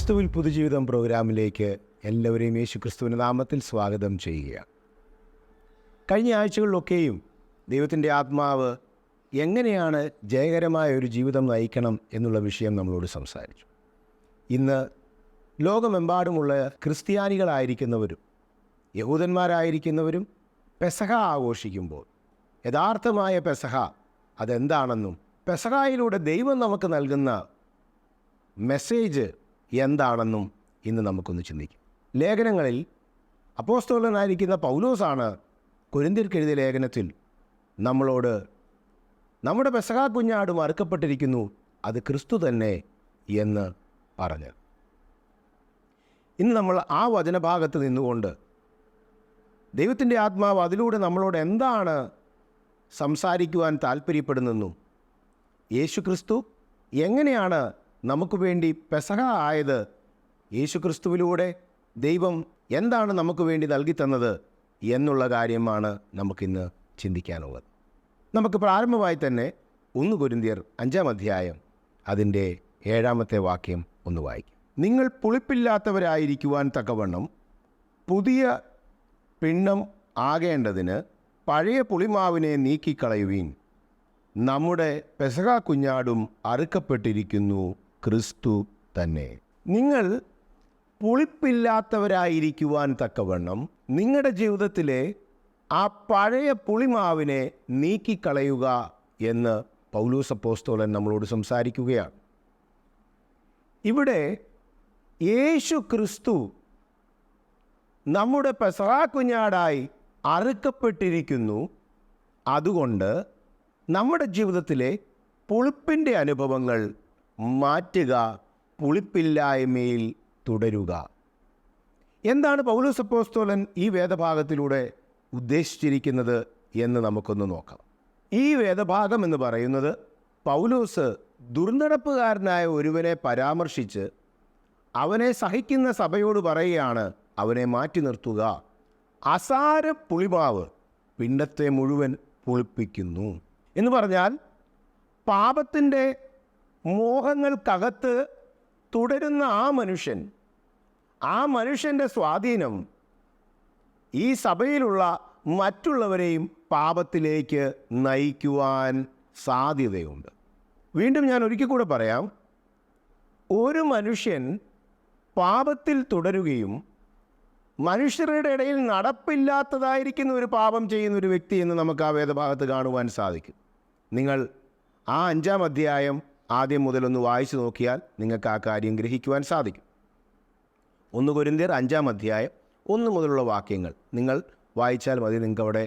ക്രിസ്തുവിൽ പുതുജീവിതം പ്രോഗ്രാമിലേക്ക് എല്ലാവരെയും യേശു ക്രിസ്തുവിൻ്റെ നാമത്തിൽ സ്വാഗതം ചെയ്യുക. കഴിഞ്ഞ ആഴ്ചകളിലൊക്കെയും ദൈവത്തിൻ്റെ ആത്മാവ് എങ്ങനെയാണ് ജയകരമായ ഒരു ജീവിതം നയിക്കണം എന്നുള്ള വിഷയം നമ്മളോട് സംസാരിച്ചു. ഇന്ന് ലോകമെമ്പാടുമുള്ള ക്രിസ്ത്യാനികളായിരിക്കുന്നവരും യഹൂദന്മാരായിരിക്കുന്നവരും പെസഹ ആഘോഷിക്കുമ്പോൾ യഥാർത്ഥമായ പെസഹ അതെന്താണെന്നും പെസഹായിലൂടെ ദൈവം നമുക്ക് നൽകുന്ന മെസ്സേജ് എന്താണെന്നും ഇന്ന് നമുക്കൊന്ന് ചിന്തിക്കാം. ലേഖനങ്ങളിൽ അപ്പോസ്തലനായിരിക്കുന്ന പൗലോസാണ് കൊരിന്ത്യർക്കെഴുതിയ ലേഖനത്തിൽ നമ്മളോട് നമ്മുടെ പെസഹാ കുഞ്ഞാട് അറുക്കപ്പെട്ടിരിക്കുന്നു, അത് ക്രിസ്തു തന്നെ എന്ന് പറഞ്ഞത്. ഇന്ന് നമ്മൾ ആ വചനഭാഗത്ത് നിന്നുകൊണ്ട് ദൈവത്തിൻ്റെ ആത്മാവ് അതിലൂടെ നമ്മളോട് എന്താണ് സംസാരിക്കുവാൻ താല്പര്യപ്പെടുന്നെന്നും യേശു ക്രിസ്തു എങ്ങനെയാണ് നമുക്ക് വേണ്ടി പെസഹ ആയത്, യേശു ക്രിസ്തുവിലൂടെ ദൈവം എന്താണ് നമുക്ക് വേണ്ടി നൽകി തന്നത് എന്നുള്ള കാര്യമാണ് നമുക്കിന്ന് ചിന്തിക്കാനുള്ളത്. നമുക്ക് പ്രാരംഭമായി തന്നെ 1 കൊരിന്ത്യർ 5-ാം അധ്യായം അതിൻ്റെ 7-ാമത്തെ വാക്യം ഒന്ന് വായിക്കും. നിങ്ങൾ പുളിപ്പില്ലാത്തവരായിരിക്കുവാൻ തക്കവണ്ണം പുതിയ പിണ്ഡം ആകേണ്ടതിന് പഴയ പുളിമാവിനെ നീക്കിക്കളയുവീൻ. നമ്മുടെ പെസഹാ കുഞ്ഞാടും അറുക്കപ്പെട്ടിരിക്കുന്നു, ക്രിസ്തു തന്നെ. നിങ്ങൾ പുളിപ്പില്ലാത്തവരായിരിക്കുവാൻ തക്കവണ്ണം നിങ്ങളുടെ ജീവിതത്തിലെ ആ പഴയ പുളിമാവിനെ നീക്കിക്കളയുക എന്ന് പൗലോസ് അപ്പോസ്തലൻ നമ്മളോട് സംസാരിക്കുകയാണ്. ഇവിടെ യേശു ക്രിസ്തു നമ്മുടെ പെസഹാ കുഞ്ഞാടായി അറുക്കപ്പെട്ടിരിക്കുന്നു. അതുകൊണ്ട് നമ്മുടെ ജീവിതത്തിലെ പുളിപ്പിൻ്റെ അനുഭവങ്ങൾ മാറ്റുക, പുളിപ്പില്ലായ്മയിൽ തുടരുക. എന്താണ് പൗലോസ് അപ്പോസ്തലൻ ഈ വേദഭാഗത്തിലൂടെ ഉദ്ദേശിച്ചിരിക്കുന്നത് എന്ന് നമുക്കൊന്ന് നോക്കാം. ഈ വേദഭാഗം എന്ന് പറയുന്നത് പൗലോസ് ദുർനടപ്പുകാരനായ ഒരുവനെ പരാമർശിച്ച് അവനെ സഹിക്കുന്ന സഭയോട് പറയുകയാണ്, അവനെ മാറ്റി നിർത്തുക. അസാര പുളിമാവ് പിണ്ഡത്തെ മുഴുവൻ പുളിപ്പിക്കുന്നു എന്ന് പറഞ്ഞാൽ പാപത്തിൻ്റെ മോഹങ്ങൾക്കകത്ത് തുടരുന്ന ആ മനുഷ്യൻ്റെ സ്വാധീനം ഈ സഭയിലുള്ള മറ്റുള്ളവരെയും പാപത്തിലേക്ക് നയിക്കുവാൻ സാധ്യതയുണ്ട്. വീണ്ടും ഞാൻ ഒരിക്കൽ കൂടെ പറയാം, ഒരു മനുഷ്യൻ പാപത്തിൽ തുടരുകയും മനുഷ്യരുടെ ഇടയിൽ നടപ്പില്ലാത്തതായിരിക്കുന്ന ഒരു പാപം ചെയ്യുന്ന ഒരു വ്യക്തി എന്ന് നമുക്ക് ആ വേദഭാഗത്ത് കാണുവാൻ സാധിക്കും. നിങ്ങൾ ആ 5-ാം അധ്യായം ആദ്യം മുതലൊന്ന് വായിച്ചു നോക്കിയാൽ നിങ്ങൾക്ക് ആ കാര്യം ഗ്രഹിക്കുവാൻ സാധിക്കും. 1 കൊരിന്ത്യർ 5-ാം അധ്യായം 1 മുതലുള്ള വാക്യങ്ങൾ നിങ്ങൾ വായിച്ചാൽ മതി. നിങ്ങൾക്ക് അവിടെ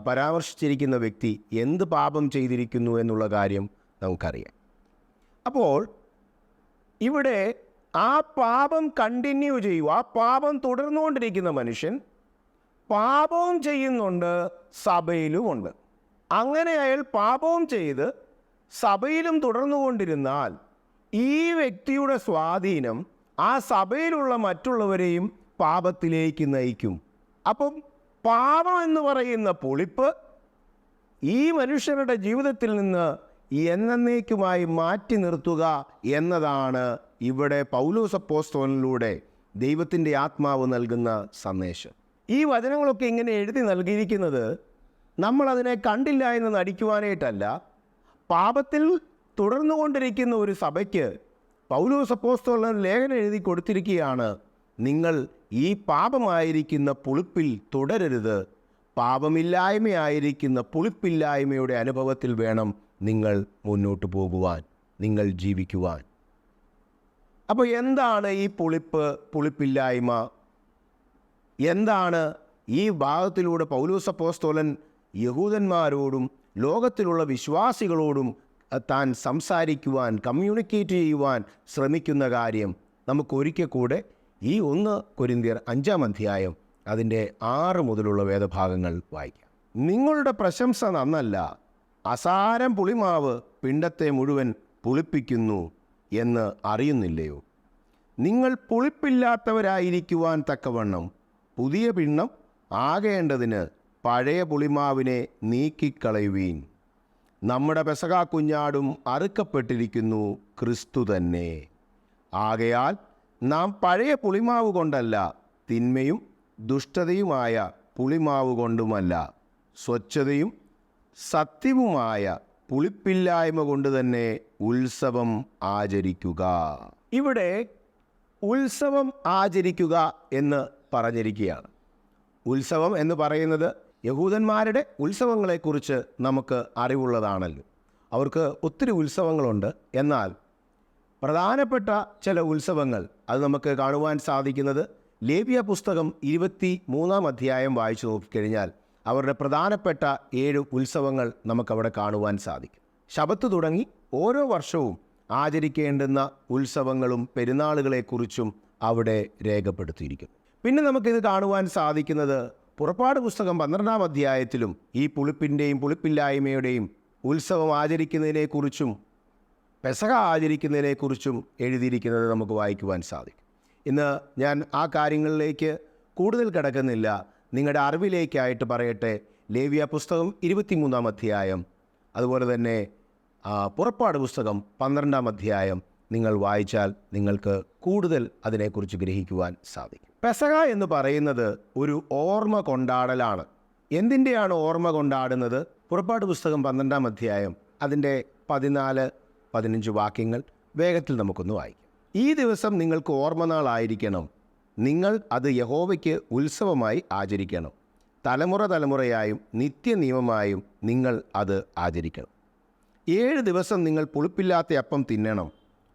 പരാമർശിച്ചിരിക്കുന്ന വ്യക്തി എന്ത് പാപം ചെയ്തിരിക്കുന്നു എന്നുള്ള കാര്യം നമുക്കറിയാം. അപ്പോൾ ഇവിടെ ആ പാപം കണ്ടിന്യൂ ചെയ്യുക, ആ പാപം തുടർന്നുകൊണ്ടിരിക്കുന്ന മനുഷ്യൻ പാപവും ചെയ്യുന്നുണ്ട്, സഭയിലുമുണ്ട്. അങ്ങനെ അയാൾ പാപവും ചെയ്ത് സഭയിലും തുടർന്നുകൊണ്ടിരുന്നാൽ ഈ വ്യക്തിയുടെ സ്വാധീനം ആ സഭയിലുള്ള മറ്റുള്ളവരെയും പാപത്തിലേക്ക് നയിക്കും. അപ്പം പാപം എന്ന് പറയുന്ന പുളിപ്പ് ഈ മനുഷ്യരുടെ ജീവിതത്തിൽ നിന്ന് എന്നേക്കുമായി മാറ്റി നിർത്തുക എന്നതാണ് ഇവിടെ പൗലോസ് അപ്പോസ്തലനിലൂടെ ദൈവത്തിൻ്റെ ആത്മാവ് നൽകുന്ന സന്ദേശം. ഈ വചനങ്ങളൊക്കെ ഇങ്ങനെ എഴുതി നൽകിയിരിക്കുന്നത് നമ്മളതിനെ കണ്ടില്ല എന്ന് നടിക്കുവാനായിട്ടല്ല. പാപത്തിൽ തുടർന്നുകൊണ്ടിരിക്കുന്ന ഒരു സഭയ്ക്ക് പൗലോസ് അപ്പോസ്തലൻ ലേഖനം എഴുതി കൊടുത്തിരിക്കുകയാണ്, നിങ്ങൾ ഈ പാപമായിരിക്കുന്ന പുളിപ്പിൽ തുടരരുത്, പാപമില്ലായ്മയായിരിക്കുന്ന പുളിപ്പില്ലായ്മയുടെ അനുഭവത്തിൽ വേണം നിങ്ങൾ മുന്നോട്ട് പോകുവാൻ, നിങ്ങൾ ജീവിക്കുവാൻ. അപ്പോൾ എന്താണ് ഈ പുളിപ്പില്ലായ്മ? എന്താണ് ഈ ഭാഗത്തിലൂടെ പൗലോസ് അപ്പോസ്തലൻ യഹൂദന്മാരോടും ലോകത്തിലുള്ള വിശ്വാസികളോടും താൻ സംസാരിക്കുവാൻ, കമ്മ്യൂണിക്കേറ്റ് ചെയ്യുവാൻ ശ്രമിക്കുന്ന കാര്യം? നമുക്കൊരിക്കൽ കൂടെ ഈ 1 കൊരിന്ത്യർ 5-ാം അധ്യായം അതിൻ്റെ 6 മുതലുള്ള വേദഭാഗങ്ങൾ വായിക്കാം. നിങ്ങളുടെ പ്രശംസ നന്നല്ല, അസാരം പുളിമാവ് പിണ്ഡത്തെ മുഴുവൻ പുളിപ്പിക്കുന്നു എന്ന് അറിയുന്നില്ലയോ? നിങ്ങൾ പുളിപ്പില്ലാത്തവരായിരിക്കുവാൻ തക്കവണ്ണം പുതിയ പിണ്ഡം ആകേണ്ടതിന് പഴയ പുളിമാവിനെ നീക്കിക്കളയുവീൻ. നമ്മുടെ പെസഹാ കുഞ്ഞാടും അറുക്കപ്പെട്ടിരിക്കുന്നു, ക്രിസ്തു തന്നെ. ആകയാൽ നാം പഴയ പുളിമാവ് കൊണ്ടല്ല, തിന്മയും ദുഷ്ടതയുമായ പുളിമാവ് കൊണ്ടുമല്ല, സ്വച്ഛതയും സത്യവുമായ പുളിപ്പില്ലായ്മ കൊണ്ട് തന്നെ ഉത്സവം ആചരിക്കുക. ഇവിടെ ഉത്സവം ആചരിക്കുക എന്ന് പറഞ്ഞിരിക്കുകയാണ്. ഉത്സവം എന്ന് പറയുന്നത് യഹൂദന്മാരുടെ ഉത്സവങ്ങളെക്കുറിച്ച് നമുക്ക് അറിവുള്ളതാണല്ലോ. അവർക്ക് ഒത്തിരി ഉത്സവങ്ങളുണ്ട്. എന്നാൽ പ്രധാനപ്പെട്ട ചില ഉത്സവങ്ങൾ അത് നമുക്ക് കാണുവാൻ സാധിക്കുന്നത് ലേവ്യ പുസ്തകം 23-ാം അധ്യായം വായിച്ചു നോക്കിക്കഴിഞ്ഞാൽ അവരുടെ പ്രധാനപ്പെട്ട 7 ഉത്സവങ്ങൾ നമുക്കവിടെ കാണുവാൻ സാധിക്കും. ശബത്ത് തുടങ്ങി ഓരോ വർഷവും ആചരിക്കേണ്ടുന്ന ഉത്സവങ്ങളും പെരുന്നാളുകളെക്കുറിച്ചും അവിടെ രേഖപ്പെടുത്തിയിരിക്കുന്നു. പിന്നെ നമുക്കിത് കാണുവാൻ സാധിക്കുന്നത് പുറപ്പാട് പുസ്തകം 12-ാം അധ്യായത്തിലും ഈ പുളിപ്പിൻ്റെയും പുളിപ്പില്ലായ്മയുടെയും ഉത്സവം ആചരിക്കുന്നതിനെക്കുറിച്ചും പെസഹ ആചരിക്കുന്നതിനെക്കുറിച്ചും എഴുതിയിരിക്കുന്നത് നമുക്ക് വായിക്കുവാൻ സാധിക്കും. ഇന്ന് ഞാൻ ആ കാര്യങ്ങളിലേക്ക് കൂടുതൽ കടക്കുന്നില്ല. നിങ്ങളുടെ അറിവിലേക്കായിട്ട് പറയട്ടെ, ലേവ്യ പുസ്തകം 23-ാം അധ്യായം, അതുപോലെ തന്നെ പുറപ്പാട് പുസ്തകം 12-ാം അധ്യായം നിങ്ങൾ വായിച്ചാൽ നിങ്ങൾക്ക് കൂടുതൽ അതിനെക്കുറിച്ച് ഗ്രഹിക്കുവാൻ സാധിക്കും. പെസഹ എന്ന് പറയുന്നത് ഒരു ഓർമ്മ കൊണ്ടാടലാണ്. എന്തിൻ്റെയാണ് ഓർമ്മ കൊണ്ടാടുന്നത്? പുറപ്പാട് പുസ്തകം 12-ാം അധ്യായം അതിൻ്റെ 14-15 വാക്യങ്ങൾ വേഗത്തിൽ നമുക്കൊന്ന് വായിക്കാം. ഈ ദിവസം നിങ്ങൾക്ക് ഓർമ്മനാളായിരിക്കണം. നിങ്ങൾ അത് യഹോവയ്ക്ക് ഉത്സവമായി ആചരിക്കണം. തലമുറ തലമുറയായും നിത്യനിയമമായും നിങ്ങൾ അത് ആചരിക്കണം. 7 ദിവസം നിങ്ങൾ പുളിപ്പില്ലാത്ത അപ്പം തിന്നണം.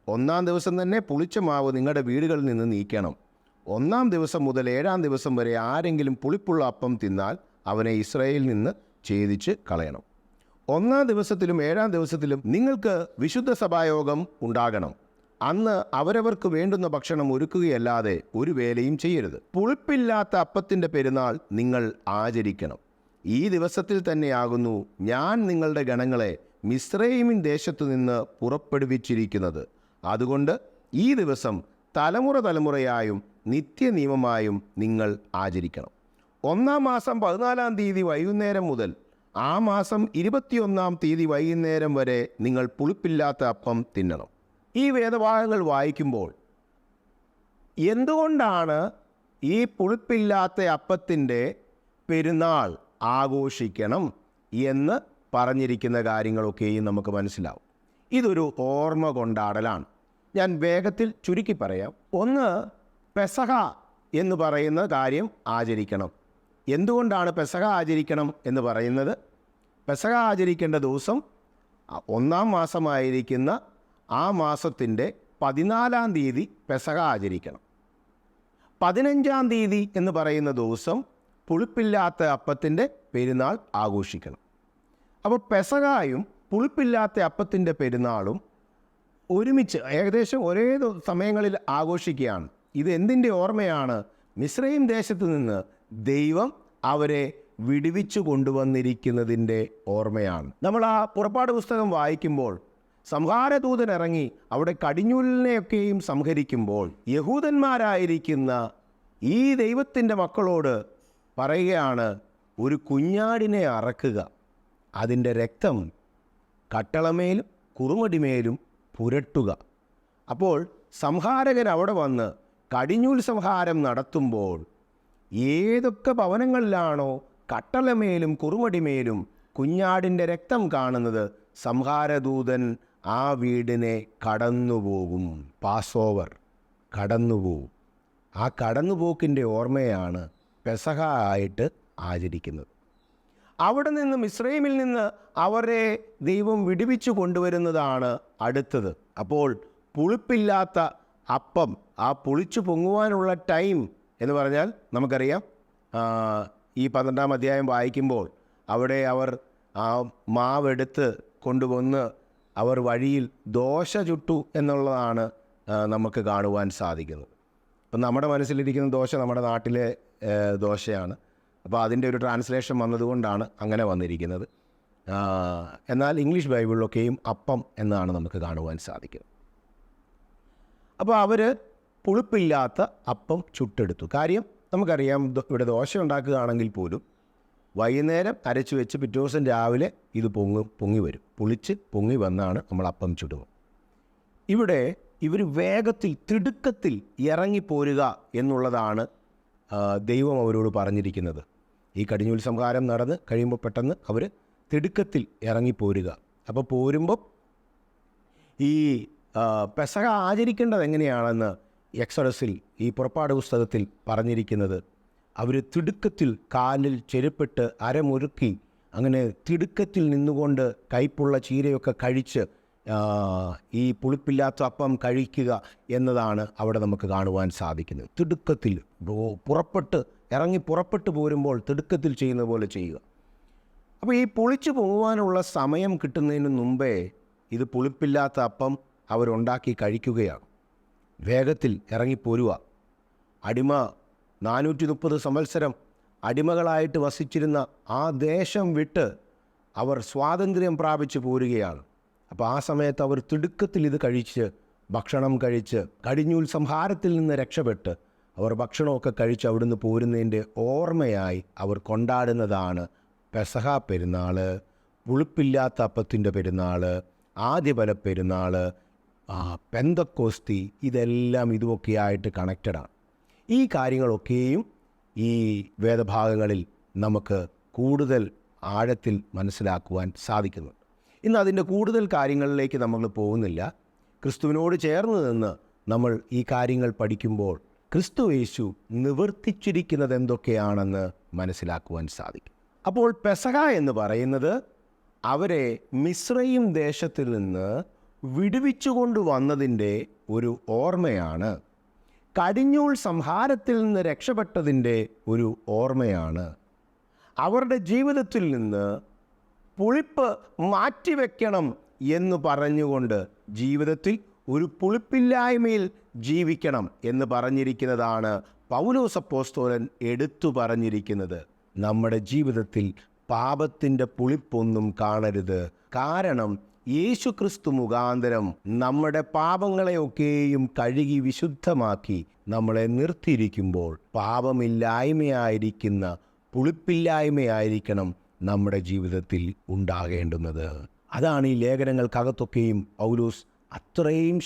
1-ാം ദിവസം തന്നെ പുളിച്ച മാവ് നിങ്ങളുടെ വീടുകളിൽ നിന്ന് നീക്കണം. 1-ാം ദിവസം മുതൽ 7-ാം ദിവസം വരെ ആരെങ്കിലും പുളിപ്പുള്ള അപ്പം തിന്നാൽ അവനെ ഇസ്രായേലിൽ നിന്ന് ഛേദിച്ച് കളയണം. 1-ാം ദിവസത്തിലും 7-ാം ദിവസത്തിലും നിങ്ങൾക്ക് വിശുദ്ധ സഭായോഗം ഉണ്ടാകണം. അന്ന് അവരവർക്ക് വേണ്ടുന്ന ഭക്ഷണം ഒരുക്കുകയല്ലാതെ ഒരു വേലയും ചെയ്യരുത്. പുളിപ്പില്ലാത്ത അപ്പത്തിൻ്റെ പെരുന്നാൾ നിങ്ങൾ ആചരിക്കണം. ഈ ദിവസത്തിൽ തന്നെയാകുന്നു ഞാൻ നിങ്ങളുടെ ഗണങ്ങളെ മിസ്രയീമിൻ ദേശത്തു നിന്ന് പുറപ്പെടുവിച്ചിരിക്കുന്നത്. അതുകൊണ്ട് ഈ ദിവസം തലമുറ തലമുറയായും നിത്യനിയമമായും നിങ്ങൾ ആചരിക്കണം. 1-ാം മാസം 14-ാം തീയതി വൈകുന്നേരം മുതൽ ആ മാസം 21-ാം തീയതി വൈകുന്നേരം വരെ നിങ്ങൾ പുളിപ്പില്ലാത്ത അപ്പം തിന്നണം. ഈ വേദഭാഗങ്ങൾ വായിക്കുമ്പോൾ എന്തുകൊണ്ടാണ് ഈ പുളിപ്പില്ലാത്ത അപ്പത്തിൻ്റെ പെരുന്നാൾ ആഘോഷിക്കണം എന്ന് പറഞ്ഞിരിക്കുന്ന കാര്യങ്ങളൊക്കെയും നമുക്ക് മനസ്സിലാവും. ഇതൊരു ഓർമ്മ കൊണ്ടാടലാണ്. ഞാൻ വേഗത്തിൽ ചുരുക്കി പറയാം. ഒന്ന്, പെസഹ എന്ന് പറയുന്ന കാര്യം ആചരിക്കണം. എന്തുകൊണ്ടാണ് പെസഹ ആചരിക്കണം എന്ന് പറയുന്നത്? പെസഹ ആചരിക്കേണ്ട ദിവസം 1-ാം മാസമായിരിക്കുന്ന ആ മാസത്തിൻ്റെ 14-ാം തീയതി പെസഹ ആചരിക്കണം. 15-ാം തീയതി എന്ന് പറയുന്ന ദിവസം പുളിപ്പില്ലാത്ത അപ്പത്തിൻ്റെ പെരുന്നാൾ ആഘോഷിക്കണം. അപ്പോൾ പെസഹയും പുളിപ്പില്ലാത്ത അപ്പത്തിൻ്റെ പെരുന്നാളും ഒരുമിച്ച് ഏകദേശം ഒരേ സമയങ്ങളിൽ ആഘോഷിക്കുകയാണ്. ഇത് എന്തിൻ്റെ ഓർമ്മയാണ്? മിസ്രയീം ദേശത്ത് നിന്ന് ദൈവം അവരെ വിടുവിച്ചു കൊണ്ടുവന്നിരിക്കുന്നതിൻ്റെ ഓർമ്മയാണ്. നമ്മൾ ആ പുറപ്പാട് പുസ്തകം വായിക്കുമ്പോൾ സംഹാരദൂതൻ ഇറങ്ങി അവിടെ കടിഞ്ഞൂലിനെയൊക്കെയും സംഹരിക്കുമ്പോൾ യഹൂദന്മാരായിരിക്കുന്ന ഈ ദൈവത്തിൻ്റെ മക്കളോട് പറയുകയാണ്, ഒരു കുഞ്ഞാടിനെ അറക്കുക, അതിൻ്റെ രക്തം കട്ടളമേലും കുറുമടിമേലും പുരട്ടുക. അപ്പോൾ സംഹാരകൻ അവിടെ വന്ന് കടിഞ്ഞൂൽ സംഹാരം നടത്തുമ്പോൾ ഏതൊക്കെ ഭവനങ്ങളിലാണോ കട്ടളമേലും കുറുമടിമേലും കുഞ്ഞാടിൻ്റെ രക്തം കാണുന്നത്, സംഹാരദൂതൻ ആ വീടിനെ കടന്നുപോകും. പാസ് ഓവർ കടന്നുപോകും. ആ കടന്നുപോക്കിൻ്റെ ഓർമ്മയാണ് പെസഹ ആയിട്ട് ആചരിക്കുന്നത്. അവിടെ നിന്ന് മിസ്രയീമിൽ നിന്ന് അവരെ ദൈവം വിടുവിച്ചു കൊണ്ടുവരുന്നതാണ് അടുത്തത്. അപ്പോൾ പുളിപ്പില്ലാത്ത അപ്പം, ആ പുളിച്ചു പൊങ്ങുവാനുള്ള ടൈം എന്ന് പറഞ്ഞാൽ നമുക്കറിയാം, ഈ 12-ാം അധ്യായം വായിക്കുമ്പോൾ അവിടെ അവർ ആ മാവെടുത്ത് കൊണ്ടുവന്ന് അവർ വഴിയിൽ ദോശ ചുട്ടു എന്നുള്ളതാണ് നമുക്ക് കാണുവാൻ സാധിക്കുന്നത്. അപ്പം നമ്മുടെ മനസ്സിലിരിക്കുന്ന ദോശ നമ്മുടെ നാട്ടിലെ ദോശയാണ്. അപ്പോൾ അതിൻ്റെ ഒരു ട്രാൻസ്ലേഷൻ വന്നതുകൊണ്ടാണ് അങ്ങനെ വന്നിരിക്കുന്നത്. എന്നാൽ ഇംഗ്ലീഷ് ബൈബിളിലൊക്കെയും അപ്പം എന്നാണ് നമുക്ക് കാണുവാൻ സാധിക്കുന്നത്. അപ്പോൾ അവർ പുളിപ്പില്ലാത്ത അപ്പം ചുട്ടെടുത്തു. കാര്യം നമുക്കറിയാം, ഇവിടെ ദോശ ഉണ്ടാക്കുകയാണെങ്കിൽ പോലും വൈകുന്നേരം അരച്ച് വെച്ച് പിറ്റേ ദിവസം രാവിലെ ഇത് പൊങ്ങി വരും. പുളിച്ച് പൊങ്ങി വന്നാണ് നമ്മൾ അപ്പം ചുടുക. ഇവിടെ ഇവർ വേഗത്തിൽ തിടുക്കത്തിൽ ഇറങ്ങിപ്പോരുക എന്നുള്ളതാണ് ദൈവം അവരോട് പറഞ്ഞിരിക്കുന്നത്. ഈ കടിഞ്ഞൂൽ സംഹാരം നടന്ന് കഴിയുമ്പോൾ പെട്ടെന്ന് അവർ തിടുക്കത്തിൽ ഇറങ്ങിപ്പോരുക. അപ്പോൾ പോരുമ്പം ഈ പെസഹ ആചരിക്കേണ്ടത് എങ്ങനെയാണെന്ന് എക്സോഡസിൽ, ഈ പുറപ്പാട് പുസ്തകത്തിൽ പറഞ്ഞിരിക്കുന്നത്, അവർ തിടുക്കത്തിൽ കാലിൽ ചെരുപ്പിട്ട് അരമുറുക്കി അങ്ങനെ തിടുക്കത്തിൽ നിന്നുകൊണ്ട് കയ്പുള്ള ചീരയൊക്കെ കഴിച്ച് ഈ പുളിപ്പില്ലാത്ത അപ്പം കഴിക്കുക എന്നതാണ് അവിടെ നമുക്ക് കാണുവാൻ സാധിക്കുന്നത്. തിടുക്കത്തിൽ പുറപ്പെട്ട് പോരുമ്പോൾ തിടുക്കത്തിൽ ചെയ്യുന്ന പോലെ ചെയ്യുക. അപ്പോൾ ഈ പുളിച്ചു പോകുവാനുള്ള സമയം കിട്ടുന്നതിന് മുമ്പേ ഇത് പുളിപ്പില്ലാത്ത അപ്പം അവരുണ്ടാക്കി കഴിക്കുകയാണ്. വേഗത്തിൽ ഇറങ്ങിപ്പോരുക. അടിമ 430 സംവത്സരം അടിമകളായിട്ട് വസിച്ചിരുന്ന ആ ദേശം വിട്ട് അവർ സ്വാതന്ത്ര്യം പ്രാപിച്ച് പോരുകയാണ്. അപ്പോൾ ആ സമയത്ത് അവർ തിടുക്കത്തിൽ ഇത് കഴിച്ച്, ഭക്ഷണം കഴിച്ച്, കടിഞ്ഞൂൽ സംഹാരത്തിൽ നിന്ന് രക്ഷപ്പെട്ട് അവർ ഭക്ഷണമൊക്കെ കഴിച്ച് അവിടുന്ന് പോരുന്നതിൻ്റെ ഓർമ്മയായി അവർ കൊണ്ടാടുന്നതാണ് പെസഹ പെരുന്നാൾ, പുളിപ്പില്ലാത്ത അപ്പത്തിൻ്റെ പെരുന്നാൾ, ആദ്യബല പെരുന്നാൾ, പെന്തക്കോസ്തി. ഇതെല്ലാം ഇതുമൊക്കെയായിട്ട് കണക്റ്റഡാണ്. ഈ കാര്യങ്ങളൊക്കെയും ഈ വേദഭാഗങ്ങളിൽ നമുക്ക് കൂടുതൽ ആഴത്തിൽ മനസ്സിലാക്കുവാൻ സാധിക്കുന്നുണ്ട്. ഇന്ന് അതിൻ്റെ കൂടുതൽ കാര്യങ്ങളിലേക്ക് നമ്മൾ പോകുന്നില്ല. ക്രിസ്തുവിനോട് ചേർന്ന് നിന്ന് നമ്മൾ ഈ കാര്യങ്ങൾ പഠിക്കുമ്പോൾ ക്രിസ്തു യേശു നിവർത്തിച്ചിരിക്കുന്നത് എന്തൊക്കെയാണെന്ന് മനസ്സിലാക്കുവാൻ സാധിക്കും. അപ്പോൾ പെസഹ എന്ന് പറയുന്നത് അവരെ മിസ്രയീം ദേശത്തിൽ നിന്ന് വിടുവിച്ചുകൊണ്ട് വന്നതിൻ്റെ ഒരു ഓർമ്മയാണ്. കടിഞ്ഞൂൽ സംഹാരത്തിൽ നിന്ന് രക്ഷപ്പെട്ടതിൻ്റെ ഒരു ഓർമ്മയാണ്. അവരുടെ ജീവിതത്തിൽ നിന്ന് പുളിപ്പ് മാറ്റിവെക്കണം എന്ന് പറഞ്ഞുകൊണ്ട് ജീവിതത്തിൽ ഒരു പുളിപ്പില്ലായ്മയിൽ ജീവിക്കണം എന്ന് പറഞ്ഞിരിക്കുന്നതാണ് പൗലോസ് അപ്പോസ്തലൻ എടുത്തു പറഞ്ഞിരിക്കുന്നത്. നമ്മുടെ ജീവിതത്തിൽ പാപത്തിൻ്റെ പുളിപ്പൊന്നും കാണരുത്. കാരണം യേശു ക്രിസ്തു മുഖാന്തരം നമ്മുടെ പാപങ്ങളെയൊക്കെയും കഴുകി വിശുദ്ധമാക്കി നമ്മളെ നിർത്തിയിരിക്കുമ്പോൾ പാപമില്ലായ്മയായിരിക്കുന്ന, പുളിപ്പില്ലായ്മയായിരിക്കണം നമ്മുടെ ജീവിതത്തിൽ ഉണ്ടാകേണ്ടുന്നത്. അതാണ് ഈ ലേഖനങ്ങൾക്കകത്തൊക്കെയും പൗലോസ് അത്രയും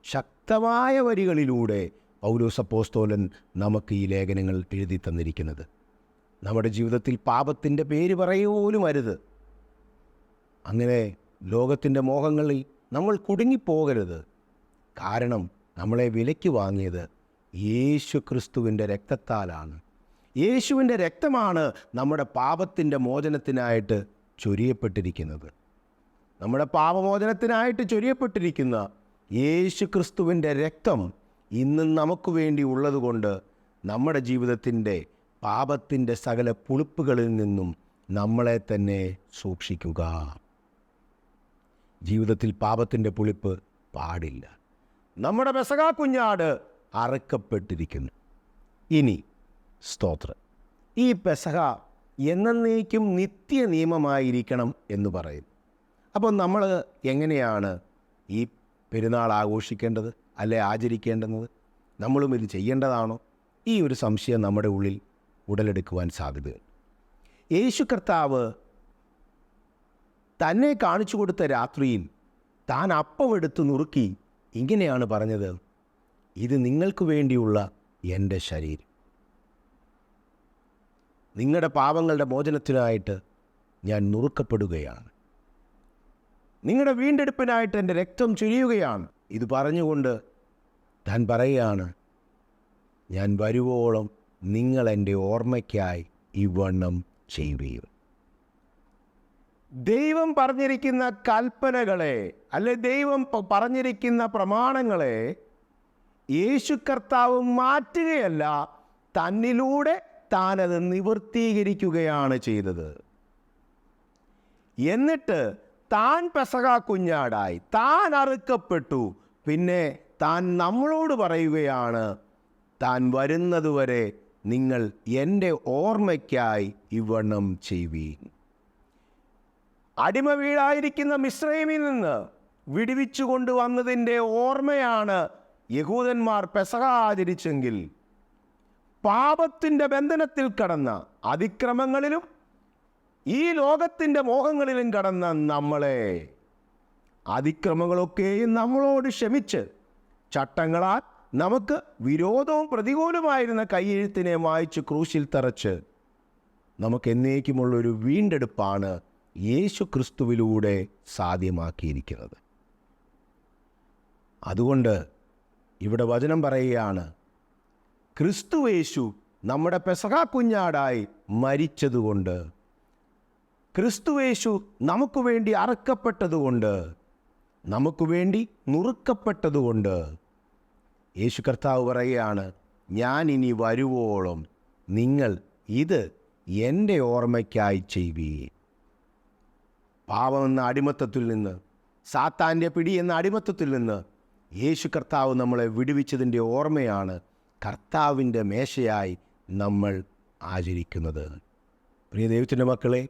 ശക്തമായ വരികളിലൂടെ പൗലോസ് അപ്പോസ്തലൻ നമുക്ക് ഈ ലേഖനങ്ങൾ എഴുതി തന്നിരിക്കുന്നത്. നമ്മുടെ ജീവിതത്തിൽ പാപത്തിൻ്റെ പേര് പറയുപോലും അരുത്. അങ്ങനെ ലോകത്തിൻ്റെ മോഹങ്ങളിൽ നമ്മൾ കുടുങ്ങിപ്പോകരുത്. കാരണം നമ്മളെ വിലയ്ക്ക് വാങ്ങിയത് യേശു ക്രിസ്തുവിൻ്റെ രക്തത്താലാണ്. യേശുവിൻ്റെ രക്തമാണ് നമ്മുടെ പാപത്തിൻ്റെ മോചനത്തിനായിട്ട് ചൊരിയപ്പെട്ടിരിക്കുന്നത്. നമ്മുടെ പാപമോചനത്തിനായിട്ട് ചൊരിയപ്പെട്ടിരിക്കുന്ന യേശു ക്രിസ്തുവിൻ്റെ രക്തം ഇന്നും നമുക്ക് വേണ്ടി ഉള്ളതുകൊണ്ട് നമ്മുടെ ജീവിതത്തിൻ്റെ പാപത്തിൻ്റെ സകല പുളിപ്പുകളിൽ നിന്നും നമ്മളെ തന്നെ സൂക്ഷിക്കുക. ജീവിതത്തിൽ പാപത്തിൻ്റെ പുളിപ്പ് പാടില്ല. നമ്മുടെ പെസഹ കുഞ്ഞാട് അറുക്കപ്പെട്ടിരിക്കുന്നു. ഇനി സ്തോത്രം, ഈ പെസഹ എന്നേക്കും നിത്യ നിയമമായിരിക്കണം എന്ന് പറയും. അപ്പോൾ നമ്മൾ എങ്ങനെയാണ് ഈ പെരുന്നാൾ ആഘോഷിക്കേണ്ടത്, അല്ലെ ആചരിക്കേണ്ടുന്നത്? നമ്മളും ഇത് ചെയ്യേണ്ടതാണോ? ഈ ഒരു സംശയം നമ്മുടെ ഉള്ളിൽ ഉടലെടുക്കുവാൻ സാധ്യതയുണ്ട്. യേശു കർത്താവ് തന്നെ കാണിച്ചു കൊടുത്ത രാത്രിയിൽ താൻ അപ്പമെടുത്ത് നുറുക്കി ഇങ്ങനെയാണ് പറഞ്ഞത്, ഇത് നിങ്ങൾക്ക് വേണ്ടിയുള്ള എൻ്റെ ശരീരം. നിങ്ങളുടെ പാപങ്ങളുടെ മോചനത്തിനായിട്ട് ഞാൻ നുറുക്കപ്പെടുകയാണ്. നിങ്ങളുടെ വീണ്ടെടുപ്പിനായിട്ട് എൻ്റെ രക്തം ചൊരിയുകയാണ്. ഇത് പറഞ്ഞുകൊണ്ട് താൻ പറയുകയാണ്, ഞാൻ വരുവോളം നിങ്ങൾ എൻ്റെ ഓർമ്മയ്ക്കായി ഇവണ്ണം ചെയ്യുകയും. ദൈവം പറഞ്ഞിരിക്കുന്ന കൽപ്പനകളെ, അല്ലെ ദൈവം പറഞ്ഞിരിക്കുന്ന പ്രമാണങ്ങളെ യേശു കർത്താവ് മാറ്റുകയല്ല, തന്നിലൂടെ താനത് നിവർത്തീകരിക്കുകയാണ് ചെയ്തത്. എന്നിട്ട് താൻ പെസഹ കുഞ്ഞാടായി, താൻ അറുക്കപ്പെട്ടു. പിന്നെ താൻ നമ്മളോട് പറയുകയാണ്, താൻ വരുന്നതുവരെ നിങ്ങൾ എൻ്റെ ഓർമ്മയ്ക്കായി ഇവണ്ണം ചെയ്യുവീൻ. അടിമ വീടായിരിക്കുന്ന മിസ്രയീമിൽ നിന്ന് വിടുവിച്ചു കൊണ്ടുവന്നതിൻ്റെ ഓർമ്മയാണ് യഹൂദന്മാർ പെസഹ ആചരിച്ചെങ്കിൽ, പാപത്തിൻ്റെ ബന്ധനത്തിൽ കടന്ന, അതിക്രമങ്ങളിലും ഈ ലോകത്തിൻ്റെ മോഹങ്ങളിലും കടന്ന നമ്മളെ അതിക്രമങ്ങളൊക്കെയും നമ്മളോട് ക്ഷമിച്ച് ചട്ടങ്ങളാൽ നമുക്ക് വിരോധവും പ്രതികൂലമായിരുന്ന കൈയെഴുത്തിനെ മായ്ച്ച് ക്രൂശിൽ തറച്ച് നമുക്ക് എന്നേക്കുമുള്ളൊരു വീണ്ടെടുപ്പാണ് യേശു ക്രിസ്തുവിലൂടെ സാധ്യമാക്കിയിരിക്കുന്നത്. അതുകൊണ്ട് ഇവിടെ വചനം പറയുകയാണ്, ക്രിസ്തുയേശു നമ്മുടെ പെസഹ കുഞ്ഞാടായി മരിച്ചതുകൊണ്ട്, ക്രിസ്തുയേശു നമുക്ക് വേണ്ടി അറുക്കപ്പെട്ടതുകൊണ്ട്, നമുക്ക് വേണ്ടി നുറുക്കപ്പെട്ടതുകൊണ്ട് യേശു കർത്താവ് പറയുകയാണ്, ഞാൻ ഇനി വരുവോളം നിങ്ങൾ ഇത് എൻ്റെ ഓർമ്മയ്ക്കായി ചെയ്യുവീൻ. പാപമെന്ന അടിമത്തത്തിൽ നിന്ന്, സാത്താൻ്റെ പിടി എന്ന അടിമത്തത്തിൽ നിന്ന് യേശു കർത്താവ് നമ്മളെ വിടുവിച്ചതിൻ്റെ ഓർമ്മയാണ് കർത്താവിൻ്റെ മേശയായി നമ്മൾ ആചരിക്കുന്നത്. പ്രിയ ദൈവത്തിൻ്റെ മക്കളെ,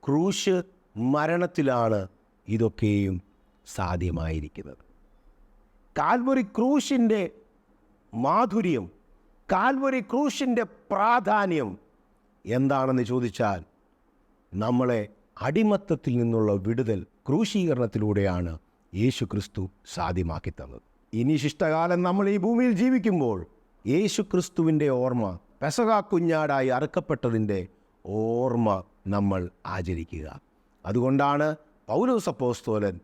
ക്രൂശ് മരണത്തിലാണ് ഇതൊക്കെയും സാധ്യമായിരിക്കുന്നത്. കാൽവരി ക്രൂശിൻ്റെ മാധുര്യം, കാൽവരി ക്രൂശിൻ്റെ പ്രാധാന്യം എന്താണെന്ന് ചോദിച്ചാൽ, നമ്മളെ അടിമത്തത്തിൽ നിന്നുള്ള വിടുതൽ ക്രൂശീകരണത്തിലൂടെയാണ് യേശു ക്രിസ്തു സാധ്യമാക്കി തന്നത്. ഇനി ശിഷ്ടകാലം നമ്മൾ ഈ ഭൂമിയിൽ ജീവിക്കുമ്പോൾ യേശു ക്രിസ്തുവിൻ്റെ ഓർമ്മ, പെസഹ കുഞ്ഞാടായി അറുക്കപ്പെട്ടതിൻ്റെ ഓർമ്മ നമ്മൾ ആചരിക്കുക. അതുകൊണ്ടാണ് പൗലോസ് അപ്പോസ്തലൻ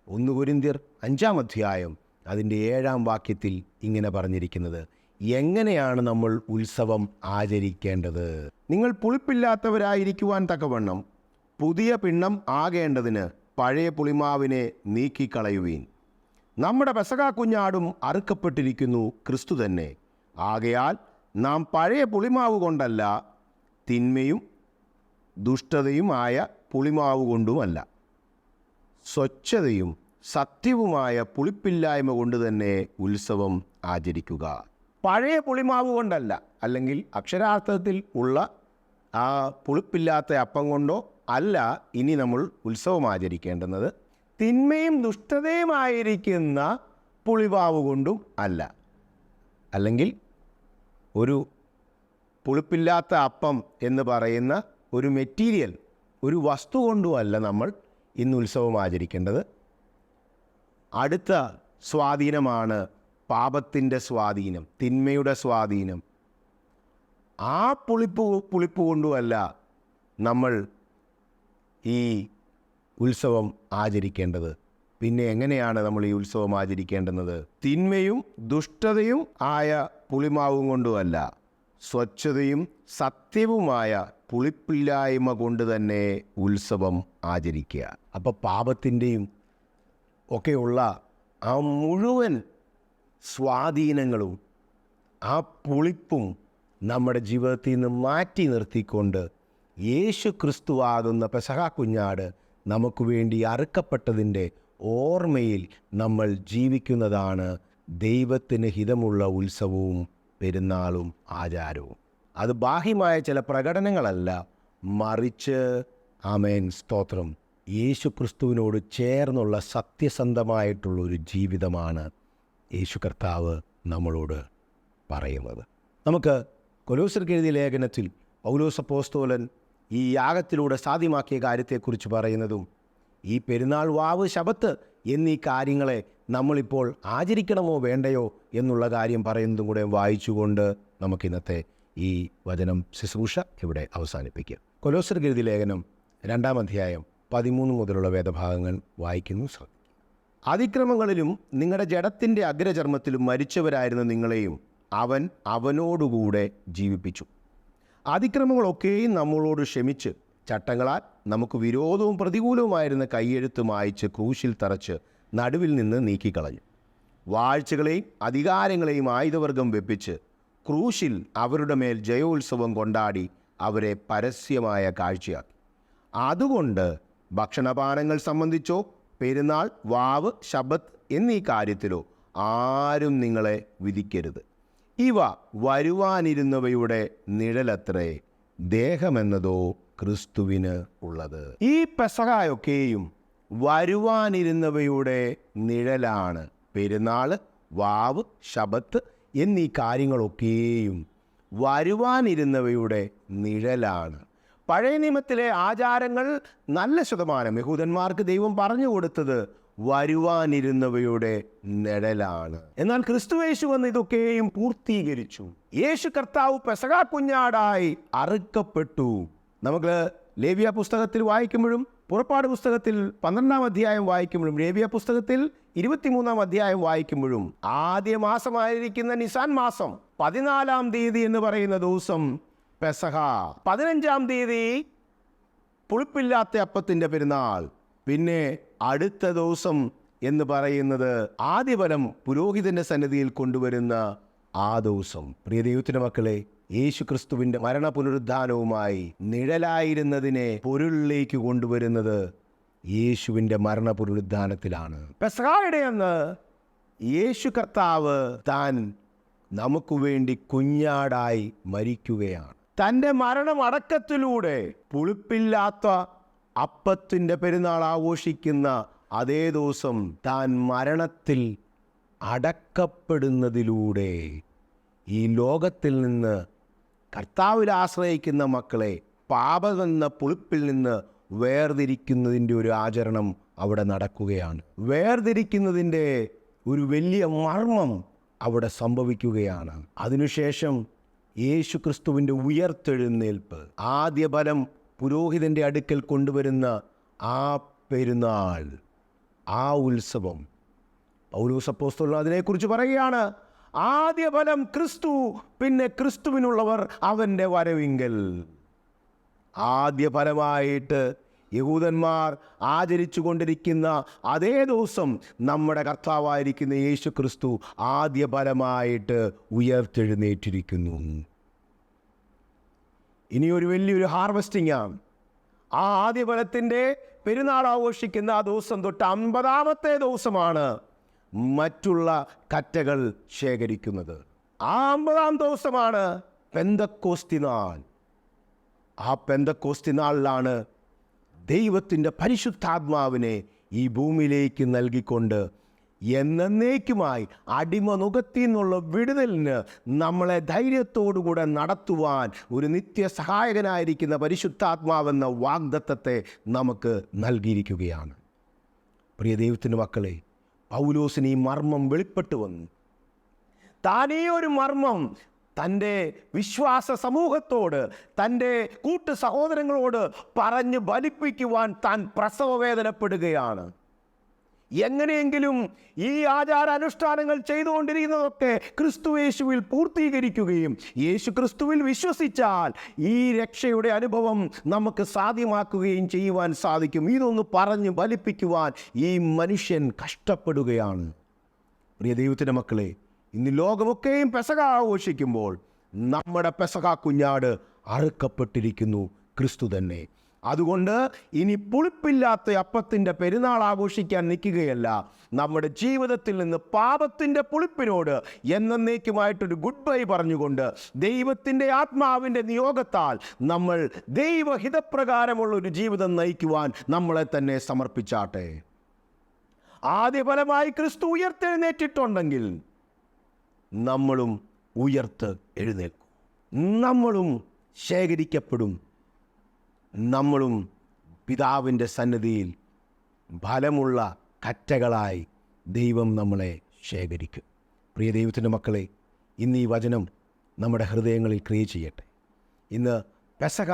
1 കൊരിന്ത്യർ 5-ാം അധ്യായം അതിൻ്റെ 7-ാം വാക്യത്തിൽ ഇങ്ങനെ പറഞ്ഞിരിക്കുന്നത്, എങ്ങനെയാണ് നമ്മൾ ഉത്സവം ആചരിക്കേണ്ടത്? നിങ്ങൾ പുളിപ്പില്ലാത്തവരായിരിക്കുവാൻ തക്കവണ്ണം പുതിയ പിണ്ണം ആകേണ്ടതിന് പഴയ പുളിമാവിനെ നീക്കിക്കളയുവീൻ. നമ്മുടെ പെസഹ കുഞ്ഞാടും അറുക്കപ്പെട്ടിരിക്കുന്നു ക്രിസ്തു തന്നെ. ആകയാൽ നാം പഴയ പുളിമാവ് കൊണ്ടല്ല, തിന്മയും ദുഷ്ടതയുമായ പുളിമാവ് കൊണ്ടുമല്ല, സ്വച്ഛതയും സത്യവുമായ പുളിപ്പില്ലായ്മ കൊണ്ട് തന്നെ ഉത്സവം ആചരിക്കുക. പഴയ പുളിമാവ് കൊണ്ടല്ല, അല്ലെങ്കിൽ അക്ഷരാർത്ഥത്തിൽ ഉള്ള ആ പുളിപ്പില്ലാത്ത അപ്പം കൊണ്ടോ അല്ല ഇനി നമ്മൾ ഉത്സവം ആചരിക്കേണ്ടുന്നത്. തിന്മയും ദുഷ്ടതയുമായിരിക്കുന്ന പുളിമാവ് കൊണ്ടും അല്ല, അല്ലെങ്കിൽ ഒരു പുളിപ്പില്ലാത്ത അപ്പം എന്ന് പറയുന്ന ഒരു മെറ്റീരിയൽ, ഒരു വസ്തു കൊണ്ടുമല്ല നമ്മൾ ഇന്ന് ഉത്സവം ആചരിക്കേണ്ടത്. അടുത്ത സ്വാധീനമാണ് പാപത്തിൻ്റെ സ്വാധീനം, തിന്മയുടെ സ്വാധീനം. ആ പുളിപ്പ് കൊണ്ടുമല്ല നമ്മൾ ഈ ഉത്സവം ആചരിക്കേണ്ടത്. പിന്നെ എങ്ങനെയാണ് നമ്മൾ ഈ ഉത്സവം ആചരിക്കേണ്ടുന്നത്? തിന്മയും ദുഷ്ടതയും ആയ പുളിമാവും കൊണ്ടുമല്ല, സ്വച്ഛതയും സത്യവുമായ പുളിപ്പില്ലായ്മ കൊണ്ട് തന്നെ ഉത്സവം ആചരിക്കുക. അപ്പോൾ പാപത്തിൻ്റെയും ഒക്കെയുള്ള ആ മുഴുവൻ സ്വാധീനങ്ങളും ആ പുളിപ്പും നമ്മുടെ ജീവിതത്തിൽ നിന്ന് മാറ്റി നിർത്തിക്കൊണ്ട് യേശു ക്രിസ്തുവാകുന്ന പെസഹ കുഞ്ഞാട് നമുക്ക് വേണ്ടി അറുക്കപ്പെട്ടതിൻ്റെ ഓർമ്മയിൽ നമ്മൾ ജീവിക്കുന്നതാണ് ദൈവത്തിന് ഹിതമുള്ള ഉത്സവവും പെരുന്നാളും ആചാരവും. അത് ബാഹ്യമായ ചില പ്രകടനങ്ങളല്ല, മറിച്ച് ആമേൻ സ്തോത്രം, യേശു ക്രിസ്തുവിനോട് ചേർന്നുള്ള സത്യസന്ധമായിട്ടുള്ളൊരു ജീവിതമാണ് യേശു കർത്താവ് നമ്മളോട് പറയുന്നത്. നമുക്ക് കൊലോസ്യർക്ക് എഴുതിയ ലേഖനത്തിൽ പൗലോസ് അപ്പോസ്തലൻ ഈ യാഗത്തിലൂടെ സാധ്യമാക്കിയ കാര്യത്തെക്കുറിച്ച് പറയുന്നതും ഈ പെരുന്നാൾ, വാവ്, ശബത്ത് എന്നീ കാര്യങ്ങളെ നമ്മളിപ്പോൾ ആചരിക്കണമോ വേണ്ടയോ എന്നുള്ള കാര്യം പറയുന്നതും കൂടെ വായിച്ചുകൊണ്ട് നമുക്കിന്നത്തെ ഈ വചനം ശുശ്രൂഷ ഇവിടെ അവസാനിപ്പിക്കുക. കൊലോസ്യർക്ക് എഴുതിയ ലേഖനം 2-ാം അധ്യായം 13 മുതലുള്ള വേദഭാഗങ്ങൾ വായിക്കുന്നു. അതിക്രമങ്ങളിലും നിങ്ങളുടെ ജഡത്തിൻ്റെ അഗ്രചർമ്മത്തിലും മരിച്ചവരായിരുന്ന നിങ്ങളെയും അവൻ അവനോടുകൂടെ ജീവിപ്പിച്ചു. അതിക്രമങ്ങളൊക്കെയും നമ്മളോട് ക്ഷമിച്ച് ചട്ടങ്ങളാൽ നമുക്ക് വിരോധവും പ്രതികൂലവുമായിരുന്ന കൈയെഴുത്ത് മായ്ച്ച് ക്രൂശിൽ തറച്ച് നടുവിൽ നിന്ന് നീക്കിക്കളഞ്ഞു. വാഴ്ചകളെയും അധികാരങ്ങളെയും ആയുധവർഗം വെപ്പിച്ച് ക്രൂശിൽ അവരുടെ മേൽ ജയോത്സവം കൊണ്ടാടി അവരെ പരസ്യമായ കാഴ്ചയാക്കി. അതുകൊണ്ട് ഭക്ഷണപാനങ്ങൾ സംബന്ധിച്ചോ പെരുന്നാൾ, വാവ്, ശബത്ത് എന്നീ കാര്യത്തിലോ ആരും നിങ്ങളെ വിധിക്കരുത്. ഇവ വരുവാനിരുന്നവയുടെ നിഴലത്രേ, ദേഹമെന്നതോ ക്രിസ്തുവിന് ഉള്ളത്. ഈ പെസഹയൊക്കെയും വരുവാനിരുന്നവയുടെ നിഴലാണ്. പെരുന്നാൾ, വാവ്, ശബത്ത് എന്നീ കാര്യങ്ങളൊക്കെയും വരുവാനിരുന്നവയുടെ നിഴലാണ്. പഴയ നിയമത്തിലെ ആചാരങ്ങൾ നല്ല ശതമാനം യഹൂദന്മാർക്ക് ദൈവം പറഞ്ഞു കൊടുത്തത് വരുവാനിരുന്നവയുടെ നിഴലാണ്. എന്നാൽ ക്രിസ്തുയേശു വന്ന് ഇതൊക്കെയും പൂർത്തീകരിച്ചു. യേശു കർത്താവ് പെസഹ കുഞ്ഞാടായി അറുക്കപ്പെട്ടു. നമുക്ക് ലേവ്യ പുസ്തകത്തിൽ വായിക്കുമ്പോഴും പുറപ്പാട് പുസ്തകത്തിൽ 12-ാം അധ്യായം വായിക്കുമ്പോഴും ലേവ്യ പുസ്തകത്തിൽ 23-ാം അധ്യായം വായിക്കുമ്പോഴും ആദ്യ മാസമായിരിക്കുന്ന നിസാൻ മാസം 14-ാം തീയതി എന്ന് പറയുന്ന ദിവസം പെസഹ, 15-ാം തീയതി പുളിപ്പില്ലാത്ത അപ്പത്തിൻ്റെ പെരുന്നാൾ, പിന്നെ അടുത്ത ദിവസം എന്ന് പറയുന്നത് ആദ്യഫലം പുരോഹിതന്റെ സന്നിധിയിൽ കൊണ്ടുവരുന്ന ആ ദിവസം. പ്രിയ ദൈവത്തിന്റെ മക്കളെ, യേശു ക്രിസ്തുവിന്റെ മരണ പുനരുദ്ധാനവുമായി നിഴലായിരുന്നതിനെ പൊരുളിലേക്ക് കൊണ്ടുവരുന്നത് യേശുവിൻ്റെ മരണ പുനരുദ്ധാനത്തിലാണ്. പെസഹയുടെ അന്ന് യേശു കർത്താവ് താൻ നമുക്ക് വേണ്ടി കുഞ്ഞാടായി മരിക്കുകയാണ്. തൻ്റെ മരണമടക്കത്തിലൂടെ പുളിപ്പില്ലാത്ത അപ്പത്തിൻ്റെ പെരുന്നാൾ ആഘോഷിക്കുന്ന അതേ ദിവസം താൻ മരണത്തിൽ അടക്കപ്പെടുന്നതിലൂടെ ഈ ലോകത്തിൽ നിന്ന് കർത്താവിൽ ആശ്രയിക്കുന്ന മക്കളെ പാപമെന്ന പുളിപ്പിൽ നിന്ന് വേർതിരിക്കുന്നതിൻ്റെ ഒരു ആചരണം അവിടെ നടക്കുകയാണ്. വേർതിരിക്കുന്നതിൻ്റെ ഒരു വലിയ മർമ്മം അവിടെ സംഭവിക്കുകയാണ്. അതിനുശേഷം യേശു ക്രിസ്തുവിൻ്റെ ഉയർത്തെഴുന്നേൽപ്പ്, ആദ്യ ഫലം പുരോഹിതൻ്റെ അടുക്കൽ കൊണ്ടുവരുന്ന ആ പെരുന്നാൾ, ആ ഉത്സവം, പൗലോസ് അപ്പോസ്തലൻ അതിനെക്കുറിച്ച് പറയുകയാണ്. ആദ്യ ഫലം ക്രിസ്തു, പിന്നെ ക്രിസ്തുവിനുള്ളവർ അവൻ്റെ വരവിങ്കൽ. ആദ്യ ഫലമായിട്ട് യഹൂദന്മാർ ആചരിച്ചു കൊണ്ടിരിക്കുന്ന അതേ ദിവസം നമ്മുടെ കർത്താവായിരിക്കുന്ന യേശു ക്രിസ്തു ആദ്യ ഫലമായിട്ട് ഉയർത്തെഴുന്നേറ്റിരിക്കുന്നു. ഇനിയൊരു വലിയൊരു ഹാർവസ്റ്റിംഗ് ആണ്. ആ ആദ്യ ഫലത്തിൻ്റെ പെരുന്നാൾ ആഘോഷിക്കുന്ന ആ ദിവസം തൊട്ട് 50-ാമത്തെ ദിവസമാണ് മറ്റുള്ള കറ്റകൾ ശേഖരിക്കുന്നത്. ആ 50-ാം ദിവസമാണ് പെന്തക്കോസ്തി നാൾ. ആ പെന്തക്കോസ്തി നാളിലാണ് ദൈവത്തിൻ്റെ പരിശുദ്ധാത്മാവിനെ ഈ ഭൂമിയിലേക്ക് നൽകിക്കൊണ്ട് എന്നേക്കുമായി അടിമനുഖത്തിൽ നിന്നുള്ള വിടുതലിന് നമ്മളെ ധൈര്യത്തോടുകൂടെ നടത്തുവാൻ ഒരു നിത്യസഹായകനായിരിക്കുന്ന പരിശുദ്ധാത്മാവെന്ന വാഗ്ദത്തത്തെ നമുക്ക് നൽകിയിരിക്കുകയാണ്. പ്രിയ ദൈവത്തിൻ്റെ മക്കളെ, പൗലോസിന് ഈ മർമ്മം വെളിപ്പെട്ടു വന്നു. താനേ ഒരു മർമ്മം തൻ്റെ വിശ്വാസ സമൂഹത്തോട്, തൻ്റെ കൂട്ടു സഹോദരങ്ങളോട് പറഞ്ഞ് ഫലിപ്പിക്കുവാൻ താൻ പ്രസവവേദനപ്പെടുകയാണ്. എങ്ങനെയെങ്കിലും ഈ ആചാരാനുഷ്ഠാനങ്ങൾ ചെയ്തുകൊണ്ടിരിക്കുന്നതൊക്കെ ക്രിസ്തുയേശുവിൽ പൂർത്തീകരിക്കുകയും യേശു ക്രിസ്തുവിൽ വിശ്വസിച്ചാൽ ഈ രക്ഷയുടെ അനുഭവം നമുക്ക് സാധ്യമാക്കുകയും ചെയ്യുവാൻ സാധിക്കും. ഇതൊന്ന് പറഞ്ഞ് ഫലിപ്പിക്കുവാൻ ഈ മനുഷ്യൻ കഷ്ടപ്പെടുകയാണ്. പ്രിയ ദൈവത്തിൻ്റെ മക്കളെ, ഇന്ന് ലോകമൊക്കെയും പെസഹ ആഘോഷിക്കുമ്പോൾ നമ്മുടെ പെസഹ കുഞ്ഞാട് അറുക്കപ്പെട്ടിരിക്കുന്നു, ക്രിസ്തു തന്നെ. അതുകൊണ്ട് ഇനി പുളിപ്പില്ലാത്ത അപ്പത്തിൻ്റെ പെരുന്നാൾ ആഘോഷിക്കാൻ നിൽക്കുകയല്ല. നമ്മുടെ ജീവിതത്തിൽ നിന്ന് പാപത്തിൻ്റെ പുളിപ്പിനോട് എന്നേക്കുമായിട്ടൊരു ഗുഡ് ബൈ പറഞ്ഞുകൊണ്ട് ദൈവത്തിൻ്റെ ആത്മാവിൻ്റെ നിയോഗത്താൽ നമ്മൾ ദൈവഹിതപ്രകാരമുള്ളൊരു ജീവിതം നയിക്കുവാൻ നമ്മളെ തന്നെ സമർപ്പിച്ചാട്ടെ. ആദ്യഫലമായി ക്രിസ്തു ഉയർത്തെഴുന്നേറ്റിട്ടുണ്ടെങ്കിൽ നമ്മളും ഉയർത്ത് എഴുന്നേൽക്കും, നമ്മളും ശേഖരിക്കപ്പെടും, നമ്മളും പിതാവിൻ്റെ സന്നിധിയിൽ ഫലമുള്ള കറ്റകളായി ദൈവം നമ്മളെ ശേഖരിക്കും. പ്രിയ ദൈവത്തിൻ്റെ മക്കളെ, ഇന്ന് ഈ വചനം നമ്മുടെ ഹൃദയങ്ങളിൽ ക്രിയ ചെയ്യട്ടെ. ഇന്ന് പെസഹ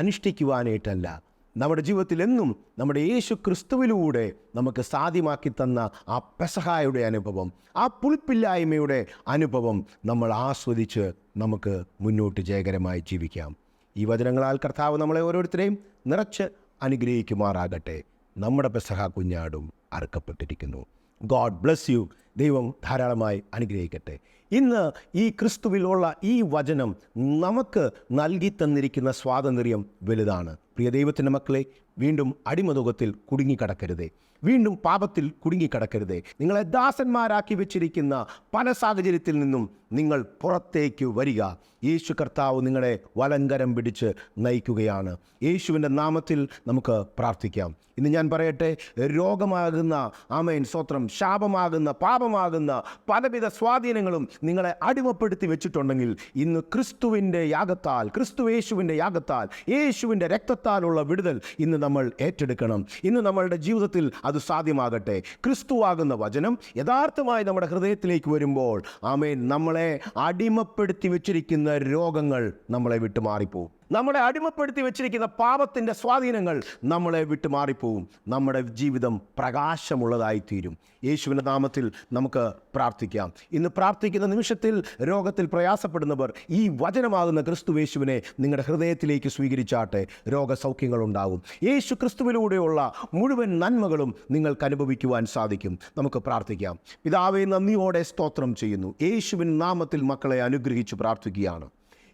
അനുഷ്ഠിക്കുവാനായിട്ടല്ല, നമ്മുടെ ജീവിതത്തിൽ എന്നും നമ്മുടെ യേശു ക്രിസ്തുവിലൂടെ നമുക്ക് സാധ്യമാക്കി തന്ന ആ പെസഹായുടെ അനുഭവം, ആ പുളിപ്പില്ലായ്മയുടെ അനുഭവം നമ്മൾ ആസ്വദിച്ച് നമുക്ക് മുന്നോട്ട് ജയകരമായി ജീവിക്കാം. ഈ വചനങ്ങളാൽ കർത്താവ് നമ്മളെ ഓരോരുത്തരെയും നിറച്ച് അനുഗ്രഹിക്കുമാറാകട്ടെ. നമ്മുടെ പെസഹ കുഞ്ഞാടും അറുക്കപ്പെട്ടിരിക്കുന്നു. God bless you. ദൈവം ധാരാളമായി അനുഗ്രഹിക്കട്ടെ. ഇന്ന് ഈ ക്രിസ്തുവിലുള്ള ഈ വചനം നമുക്ക് നൽകി തന്നിരിക്കുന്ന സ്വാതന്ത്ര്യം വലുതാണ്. പ്രിയ ദൈവത്തിൻ്റെ മക്കളെ, വീണ്ടും അടിമനുഖത്തിൽ കുടുങ്ങിക്കിടക്കരുതേ, വീണ്ടും പാപത്തിൽ കുടുങ്ങിക്കിടക്കരുതേ. നിങ്ങളെ ദാസന്മാരാക്കി വെച്ചിരിക്കുന്ന പല സാഹചര്യത്തിൽ നിന്നും നിങ്ങൾ പുറത്തേക്ക് വരിക. യേശു കർത്താവ് നിങ്ങളെ വലങ്കരം പിടിച്ച് നയിക്കുകയാണ്. യേശുവിൻ്റെ നാമത്തിൽ നമുക്ക് പ്രാർത്ഥിക്കാം. ഇന്ന് ഞാൻ പറയട്ടെ, രോഗമാകുന്ന, ആമേൻ സ്തോത്രം, ശാപമാകുന്ന, പാപ പാപമാകുന്ന പലവിധ സ്വാധീനങ്ങളും നിങ്ങളെ അടിമപ്പെടുത്തി വെച്ചിട്ടുണ്ടെങ്കിൽ ഇന്ന് ക്രിസ്തുവിൻ്റെ യാഗത്താൽ, ക്രിസ്തുയേശുവിൻ്റെ യാഗത്താൽ, യേശുവിൻ്റെ രക്തത്താലുള്ള വിടുതൽ ഇന്ന് നമ്മൾ ഏറ്റെടുക്കണം. ഇന്ന് നമ്മളുടെ ജീവിതത്തിൽ അത് സാധ്യമാകട്ടെ. ക്രിസ്തുവാകുന്ന വചനം യഥാർത്ഥമായി നമ്മുടെ ഹൃദയത്തിലേക്ക് വരുമ്പോൾ ആമേൻ, നമ്മളെ അടിമപ്പെടുത്തി വെച്ചിരിക്കുന്ന രോഗങ്ങൾ നമ്മളെ വിട്ടു മാറിപ്പോവും. നമ്മളെ അടിമപ്പെടുത്തി വെച്ചിരിക്കുന്ന പാപത്തിൻ്റെ സ്വാധീനങ്ങൾ നമ്മളെ വിട്ടു മാറിപ്പോവും. നമ്മുടെ ജീവിതം പ്രകാശമുള്ളതായിത്തീരും. യേശുവിൻ്റെ നാമത്തിൽ നമുക്ക് പ്രാർത്ഥിക്കാം. ഇന്ന് പ്രാർത്ഥിക്കുന്ന നിമിഷത്തിൽ രോഗത്തിൽ പ്രയാസപ്പെടുന്നവർ ഈ വചനമാകുന്ന ക്രിസ്തുയേശുവിനെ നിങ്ങളുടെ ഹൃദയത്തിലേക്ക് സ്വീകരിച്ചാട്ടെ. രോഗസൗഖ്യങ്ങൾ ഉണ്ടാകും. യേശു ക്രിസ്തുവിലൂടെയുള്ള മുഴുവൻ നന്മകളും നിങ്ങൾക്ക് അനുഭവിക്കുവാൻ സാധിക്കും. നമുക്ക് പ്രാർത്ഥിക്കാം. പിതാവേ, നന്ദിയോടെ സ്തോത്രം ചെയ്യുന്നു. യേശുവിൻ നാമത്തിൽ മക്കളെ അനുഗ്രഹിച്ച് പ്രാർത്ഥിക്കുകയാണ്.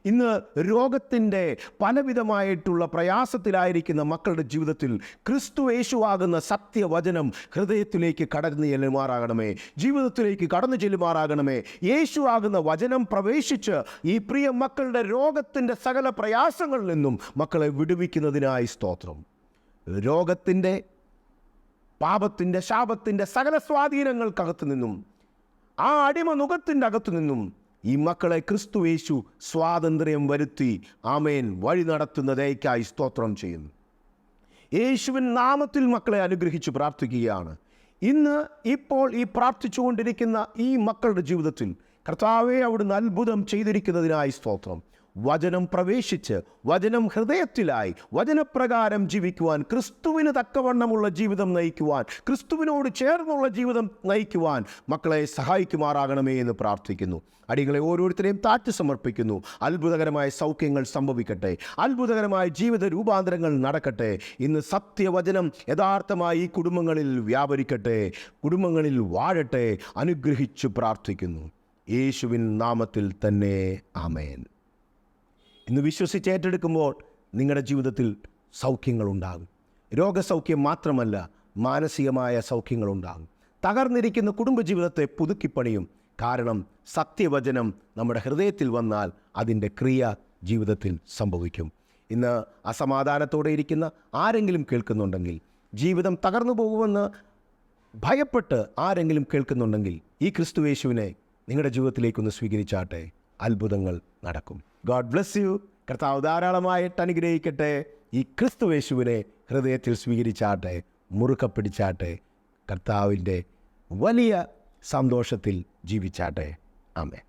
ഇന്ന് രോഗത്തിൻ്റെ പലവിധമായിട്ടുള്ള പ്രയാസത്തിലായിരിക്കുന്ന മക്കളുടെ ജീവിതത്തിൽ ക്രിസ്തു യേശുവാകുന്ന സത്യവചനം ഹൃദയത്തിലേക്ക് കടന്നു ചെല്ലുമാറാകണമേ, ജീവിതത്തിലേക്ക് കടന്നു ചെല്ലുമാറാകണമേ. യേശുവാകുന്ന വചനം പ്രവേശിച്ച് ഈ പ്രിയ മക്കളുടെ രോഗത്തിൻ്റെ സകല പ്രയാസങ്ങളിൽ നിന്നും മക്കളെ വിടുവിക്കുന്നതിനായി സ്തോത്രം. രോഗത്തിൻ്റെ, പാപത്തിൻ്റെ, ശാപത്തിൻ്റെ സകല സ്വാധീനങ്ങൾക്കകത്തു നിന്നും, ആ അടിമനുഖത്തിൻ്റെ അകത്തു നിന്നും ഈ മക്കളെ ക്രിസ്തുയേശു സ്വാതന്ത്ര്യം വരുത്തി ആമേൻ വഴി നടത്തുന്നതേക്കായി സ്തോത്രം ചെയ്യുന്നു. യേശുവിൻ നാമത്തിൽ മക്കളെ അനുഗ്രഹിച്ച് പ്രാർത്ഥിക്കുകയാണ്. ഇന്ന് ഇപ്പോൾ ഈ പ്രാർത്ഥിച്ചുകൊണ്ടിരിക്കുന്ന ഈ മക്കളുടെ ജീവിതത്തിൽ കർത്താവേ, അവിടുന്ന് അത്ഭുതം ചെയ്തിരിക്കുന്നതിനായി സ്തോത്രം. വചനം പ്രവേശിച്ച് വചനം ഹൃദയത്തിലായി വചനപ്രകാരം ജീവിക്കുവാൻ, ക്രിസ്തുവിന് തക്കവണ്ണമുള്ള ജീവിതം നയിക്കുവാൻ, ക്രിസ്തുവിനോട് ചേർന്നുള്ള ജീവിതം നയിക്കുവാൻ മക്കളെ സഹായിക്കുമാറാകണമേ എന്ന് പ്രാർത്ഥിക്കുന്നു. അടികളെ ഓരോരുത്തരെയും താഴ്ത്തി സമർപ്പിക്കുന്നു. അത്ഭുതകരമായ സൗഖ്യങ്ങൾ സംഭവിക്കട്ടെ. അത്ഭുതകരമായ ജീവിത രൂപാന്തരങ്ങൾ നടക്കട്ടെ. ഇന്ന് സത്യവചനം യഥാർത്ഥമായി ഈ കുടുംബങ്ങളിൽ വ്യാപരിക്കട്ടെ, കുടുംബങ്ങളിൽ വാഴട്ടെ. അനുഗ്രഹിച്ചു പ്രാർത്ഥിക്കുന്നു യേശുവിൻ നാമത്തിൽ തന്നെ. ആമേൻ. ഇന്ന് വിശ്വസിച്ച് ഏറ്റെടുക്കുമ്പോൾ നിങ്ങളുടെ ജീവിതത്തിൽ സൗഖ്യങ്ങളുണ്ടാകും. രോഗസൗഖ്യം മാത്രമല്ല, മാനസികമായ സൗഖ്യങ്ങളുണ്ടാകും. തകർന്നിരിക്കുന്ന കുടുംബജീവിതത്തെ പുതുക്കിപ്പണിയും. കാരണം സത്യവചനം നമ്മുടെ ഹൃദയത്തിൽ വന്നാൽ അതിൻ്റെ ക്രിയ ജീവിതത്തിൽ സംഭവിക്കും. ഇന്ന് അസമാധാനത്തോടെ ഇരിക്കുന്ന ആരെങ്കിലും കേൾക്കുന്നുണ്ടെങ്കിൽ, ജീവിതം തകർന്നു പോകുമെന്ന് ഭയപ്പെട്ട് ആരെങ്കിലും കേൾക്കുന്നുണ്ടെങ്കിൽ, ഈ ക്രിസ്തുയേശുവിനെ നിങ്ങളുടെ ജീവിതത്തിലേക്കൊന്ന് സ്വീകരിച്ചാട്ടെ. അത്ഭുതങ്ങൾ നടക്കും. God bless U. കർത്താവ് ധാരാളമായിട്ട് അനുഗ്രഹിക്കട്ടെ. ഈ ക്രിസ്തുയേശുവിനെ ഹൃദയത്തിൽ സ്വീകരിച്ചാട്ടെ, മുറുക്കെ പിടിച്ചാട്ടെ. കർത്താവിൻ്റെ വലിയ സന്തോഷത്തിൽ ജീവിച്ചാട്ടെ. ആമേൻ.